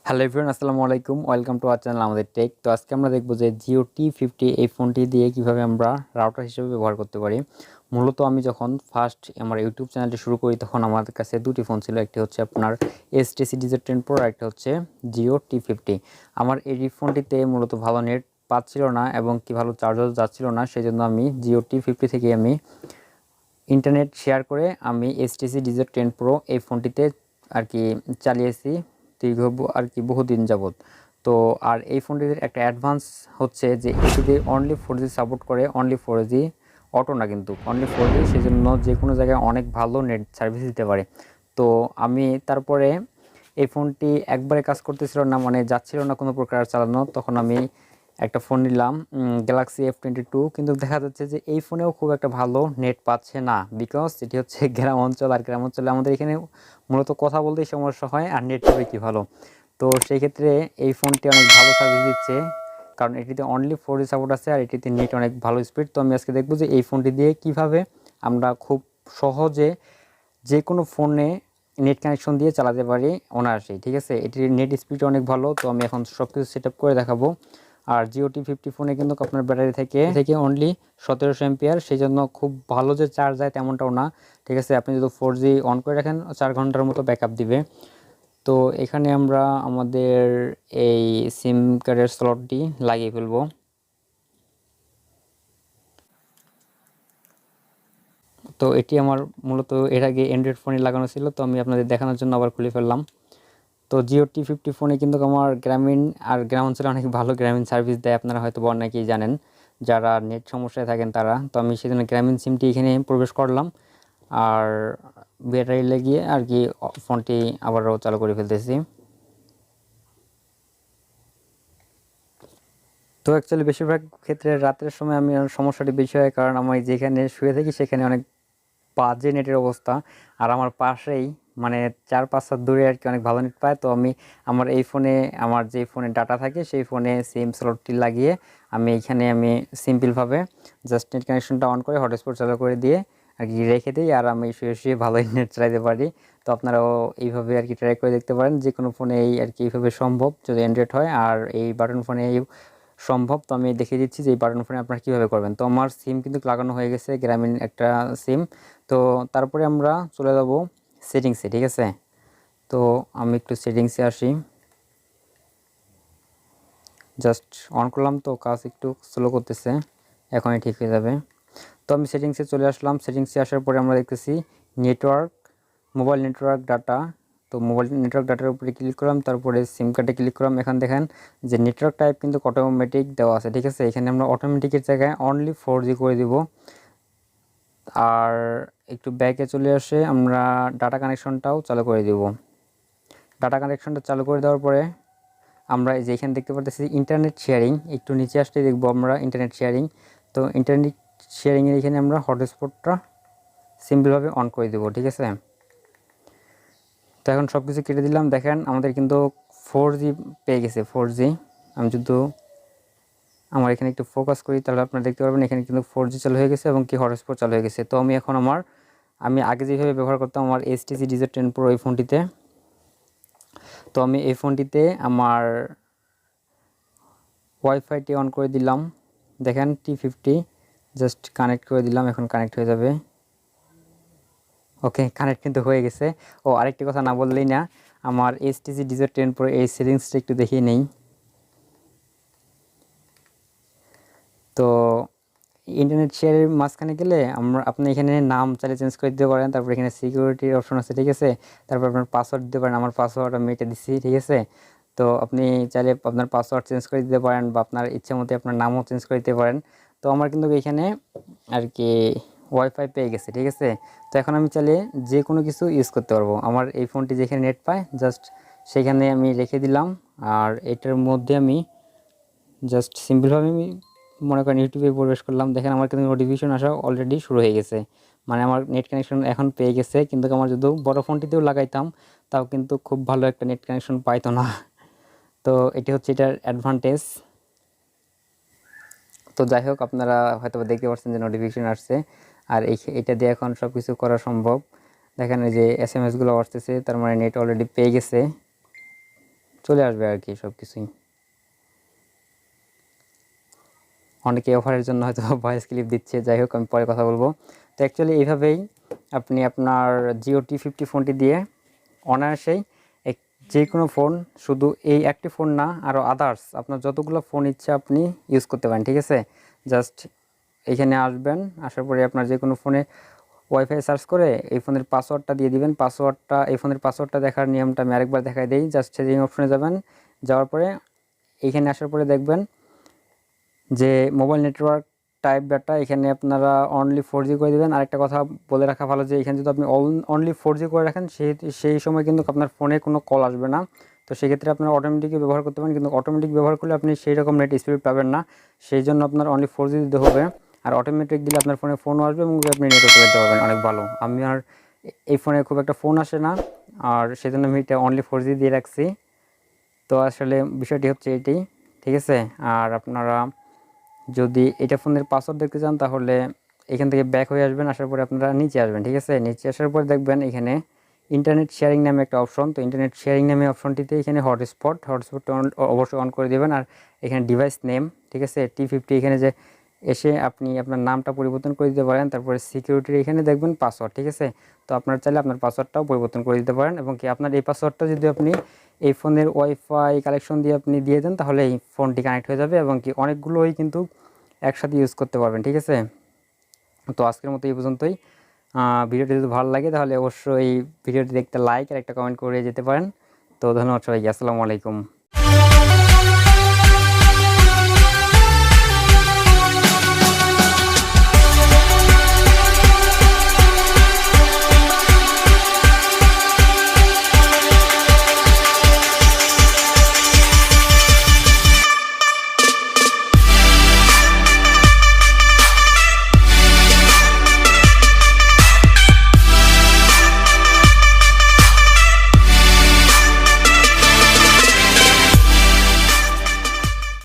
Hello everyone, আসসালামু আলাইকুম। Welcome to our channel আমাদের টেক। তো আজকে আমরা দেখব যে জিও টি50 এই ফোনটি দিয়ে কিভাবে আমরা রাউটার হিসেবে ব্যবহার করতে পারি। মূলত আমি যখন ফার্স্ট আমার ইউটিউব চ্যানেলটি শুরু করি তখন আমাদের কাছে দুটি ফোন ছিল। একটি হচ্ছে আপনার HTC Digit 10 Pro, আর একটা হচ্ছে জিও টি50। আমার এই ফোনটিতে মূলত ভালো নেট পাচ্ছিল না এবং কি ভালো চার্জও যাচ্ছিল না, সেই জন্য আমি জিও টি50 থেকে আমি ইন্টারনেট শেয়ার করে আমি HTC Digit 10 Pro এই ফোনটিতে আর কি চালিয়েছি দীর্ঘ বহুদিন যাবৎ। তো আর এই ফোনটির একটা অ্যাডভান্স হচ্ছে যে এটিতে অনলি 4G সাপোর্ট করে, অনলি 4G, অটো না কিন্তু অনলি 4G, সেই জন্য যে কোনো জায়গায় অনেক ভালো নেট সার্ভিস দিতে পারে। তো আমি তারপরে এই ফোনটি একবারে কাজ করতেছিল না, মানে যাচ্ছিল না কোনো প্রকার চালানো, তখন আমি একটা ফোন নিলাম গ্যালাক্সি F22, কিন্তু দেখা যাচ্ছে যে এই ফোনেও খুব একটা ভালো নেট পাচ্ছে না, বিকজ এটি হচ্ছে গ্রাম অঞ্চল, আর গ্রাম অঞ্চলে আমাদের এখানে মূলত কথা বলতেই সমস্যা হয়, আর নেট হবে কি ভালো। তো সেই ক্ষেত্রে এই ফোনটি অনেক ভালো সার্ভিস দিচ্ছে, কারণ এটিতে অনলি 4G সাপোর্ট আছে আর এটিতে নেট অনেক ভালো স্পিড। তো আমি আজকে দেখবো যে এই ফোনটি দিয়ে কিভাবে আমরা খুব সহজে যে কোনো ফোনে নেট কানেকশন দিয়ে চালাতে পারি অনায়াসেই। ঠিক আছে, এটির নেট স্পিড অনেক ভালো। তো আমি এখন সব কিছু সেট আপ করে দেখাবো। আর জিও টি50 ফোনে কিন্তু আপনার ব্যাটারি থেকে অনলি 1700 এমপিআর, সেই জন্য খুব ভালো যে চার্জ যায় তেমনটাও না। ঠিক আছে, আপনি যদি 4G অন করে রাখেন 4 ঘন্টার মতো ব্যাকআপ দিবে। তো এখানে আমরা আমাদের এই সিম কার্ডের স্লটটি লাগিয়ে ফেলবো। তো এটি আমার মূলত এর আগে অ্যান্ড্রয়েড ফোনে লাগানো ছিল, তো আমি আপনাদের দেখানোর জন্য আবার খুলে ফেললাম। তো জিও টি50 ফোনে কিন্তু আমার গ্রামীণ আর গ্রাম অঞ্চলে অনেক ভালো গ্রামীণ সার্ভিস দেয়, আপনারা হয়তো অনেকেই জানেন যারা নেট সমস্যায় থাকেন তারা। তো আমি সেজন্য গ্রামীণ সিমটি এখানে প্রবেশ করলাম আর ব্যাটারি লাগিয়ে আর কি ফোনটি আবারও চালু করে ফেলতেছি। তো অ্যাকচুয়ালি বেশিরভাগ ক্ষেত্রে রাতের সময় আমি সমস্যাটি বেশি হয়, কারণ আমি যেখানে শুয়ে থাকি সেখানে অনেক বাজে নেটের অবস্থা, আর আমার পাশেই মানে 4-5 হাত দূরে আর কি অনেক ভালো নেট পায়। তো আমি আমার এই ফোনে, আমার যে ফোনে ডাটা থাকে সেই ফোনে সিম স্লটটি লাগিয়ে আমি সিম্পলভাবে জাস্ট নেট কানেকশনটা অন করে হটস্পট চালু করে দিয়ে আর কি রেখে দিই, আর আমি শুয়ে শুয়ে ভালোই নেট চালাতে পারি। তো আপনারাও এইভাবে আর কি ট্রাই করে দেখতে পারেন, যে কোনো ফোনে এই আর কি এইভাবে সম্ভব যদি অ্যান্ড্রয়েড হয়, আর এই বাটন ফোনে সম্ভব। তো আমি দেখিয়ে দিচ্ছি যে এই বাটন ফোনে আপনারা কীভাবে করবেন। তো আমার সিম কিন্তু লাগানো হয়ে গেছে, গ্রামীণ একটা সিম। তো তারপরে আমরা চলে যাব সেটিংসে। ঠিক আছে, তো আমি একটু সেটিংসে আসি, জাস্ট অন করলাম, তো কাজ একটু স্লো করতেছে, এখনই ঠিক হয়ে যাবে। তো আমি সেটিংসে চলে আসলাম। সেটিংসে আসার পরে আমরা দেখতেছি নেটওয়ার্ক, মোবাইল নেটওয়ার্ক ডাটা। তো মোবাইল নেটওয়ার্ক ডাটার উপরে ক্লিক করলাম, তারপরে সিম কার্ডে ক্লিক করলাম। এখানে দেখেন যে নেটওয়ার্ক টাইপ কিন্তু অটোমেটিক দেওয়া আছে। ঠিক আছে, এখানে আমরা অটোমেটিকের জায়গায় অনলি 4G করে দিব। আর একটু ব্যাকে চলে আসে আমরা ডাটা কানেকশনটাও চালু করে দিব। ডাটা কানেকশনটা চালু করে দেওয়ার পরে আমরা এই যে এখানে দেখতে পাচ্ছি ইন্টারনেট শেয়ারিং, একটু নিচে আসলে দেখবো আমরা ইন্টারনেট শেয়ারিং। তো ইন্টারনেট শেয়ারিংয়ের এখানে আমরা হটস্পটটা সিম্পলভাবে অন করে দেবো। ঠিক আছে, তো এখন সব কিছু কেটে দিলাম। দেখেন আমাদের কিন্তু 4G পেয়ে গেছে, 4G। আমি যদি আমার এখানে একটু ফোকাস করি তাহলে আপনারা দেখতে পারবেন এখানে কিন্তু 4G চালু হয়ে গেছে এবং কি হটস্পট চালু হয়ে গেছে। তো আমি এখন আমি আগে যেভাবে ব্যবহার করতাম আমার HTC Digit 10 Pro এই ফোনটিতে, তো আমি এই ফোনটিতে আমার ওয়াইফাইটি অন করে দিলাম। দেখেন টি50 জাস্ট কানেক্ট করে দিলাম, এখন কানেক্ট হয়ে যাবে। ওকে, কানেক্ট কিন্তু হয়ে গেছে। ও আরেকটি কথা না বললেই না, আমার HTC Digit 10 Pro এই সেটিংসটা একটু দেখিয়ে নেই। তো ইন্টারনেট শেয়ারের মাঝখানে গেলে আপনি এখানে নাম চাইলে চেঞ্জ করে দিতে পারেন, তারপর এখানে সিকিউরিটির অপশন আছে। ঠিক আছে, তারপর আপনার পাসওয়ার্ড দিতে পারেন। আমার পাসওয়ার্ড আমি এটা দিচ্ছি। ঠিক আছে, তো আপনি চাইলে আপনার পাসওয়ার্ড চেঞ্জ করে দিতে পারেন বা আপনার ইচ্ছে মতো আপনার নামও চেঞ্জ করে দিতে পারেন। তো আমার কিন্তু এখানে আর কি ওয়াইফাই পেয়ে গেছে। ঠিক আছে, তো এখন আমি চাইলে যে কোনো কিছু ইউজ করতে পারবো। আমার এই ফোনটি যেখানে নেট পায় জাস্ট সেখানে আমি রেখে দিলাম, আর এটার মধ্যে আমি জাস্ট সিম্পলভাবে আমি মনে করেন ইউটিউবে প্রবেশ করলাম। দেখেন আমার কিন্তু নোটিফিকেশন আসা অলরেডি শুরু হয়ে গেছে, মানে আমার নেট কানেকশন এখন পেয়ে গেছে। কিন্তু আমার যদি বড় ফোনটিতেও লাগাইতাম তাও কিন্তু খুব ভালো একটা নেট কানেকশন পাইতো না। তো এটি হচ্ছে এটার অ্যাডভান্টেজ। তো যাই হোক, আপনারা হয়তো দেখতে পাচ্ছেন যে নোটিফিকেশন আসছে, আর এটা দিয়ে এখন সব কিছু করা সম্ভব। দেখেন এই যে SMS গুলো আসতেছে, তার মানে নেট অলরেডি পেয়ে গেছে। চলে আসবে আর কি সব কিছুই। অনেকে অফারের জন্য হয়তো ভয়েস ক্লিপ দিচ্ছে, যাই হোক আমি পরে কথা বলবো। তো অ্যাকচুয়ালি এইভাবেই আপনি আপনার জিও T50 ফোনটি দিয়ে অনায়াসেই যে কোনো ফোন, শুধু এই একটি ফোন না, আরও আদার্স আপনার যতগুলো ফোন ইচ্ছা আপনি ইউজ করতে পারেন, ঠিক আছে। জাস্ট এইখানে আসবেন, আসার পরে আপনার যে কোনো ফোনে ওয়াইফাই সার্চ করে এই ফোনের পাসওয়ার্ডটা দিয়ে দিবেন। এই ফোনের পাসওয়ার্ডটা দেখার নিয়মটা আমি আরেকবার দেখাই দিই। জাস্ট সেটিং অপশনে যাবেন, যাওয়ার পরে এইখানে আসার পরে দেখবেন যে মোবাইল নেটওয়ার্ক টাইপ ডাটা, এখানে আপনারা অনলি 4G করে দেবেন। আরেকটা কথা বলে রাখা ভালো যে এখানে যদি আপনি অনলি 4G করে রাখেন সেই সময় কিন্তু আপনার ফোনে কোনো কল আসবে না। তো সেক্ষেত্রে আপনারা অটোমেটিকই ব্যবহার করতে পারেন, কিন্তু অটোমেটিক ব্যবহার করলে আপনি সেই রকম নেট স্পিড পাবেন না। সেই জন্য আপনার অনলি 4G দিতে হবে। আর অটোমেটিক দিলে আপনার ফোনে ফোনও আসবে এবং আপনি নেটও চালাতে পারবেন অনেক ভালো। আমি আর এই ফোনে খুব একটা ফোন আসে না, আর সেজন্য আমি এটা অনলি 4G দিয়ে রাখছি। তো আসলে বিষয়টি হচ্ছে এটি, ঠিক আছে। আর আপনারা যদি এটা ফোনের পাসওয়ার্ড দেখতে চান তাহলে এখান থেকে ব্যাক হয়ে আসবেন, আসার পরে আপনারা নিচে আসবেন, ঠিক আছে। নিচে আসার পরে দেখবেন এখানে ইন্টারনেট শেয়ারিং নামে একটা অপশন। তো ইন্টারনেট শেয়ারিং নামে অপশনটিতে এখানে হটস্পটটা অবশ্যই অন করে দেবেন। আর এখানে ডিভাইস নেম, ঠিক আছে, T50 এখানে যে এসে আপনি আপনার নামটা পরিবর্তন করে দিতে পারেন। তারপরে সিকিউরিটির এখানে দেখবেন পাসওয়ার্ড, ঠিক আছে। তো আপনার চাইলে আপনার পাসওয়ার্ডটাও পরিবর্তন করে দিতে পারেন, এবং কি আপনার এই পাসওয়ার্ডটা যদি আপনি এই ফোনের ওয়াইফাই কালেকশন দিয়ে আপনি দিয়ে দেন তাহলে এই ফোনটি কানেক্ট হয়ে যাবে, এবং কি অনেকগুলোই কিন্তু একসাথে ইউজ করতে পারবেন, ঠিক আছে। তো আজকের মতো এই পর্যন্তই। ভিডিওটি যদি ভালো লাগে তাহলে অবশ্যই ভিডিওটি দেখতে লাইক আর একটা কমেন্ট করে যেতে পারেন। তো ধন্যবাদ সবাইকে, আসসালামু আলাইকুম।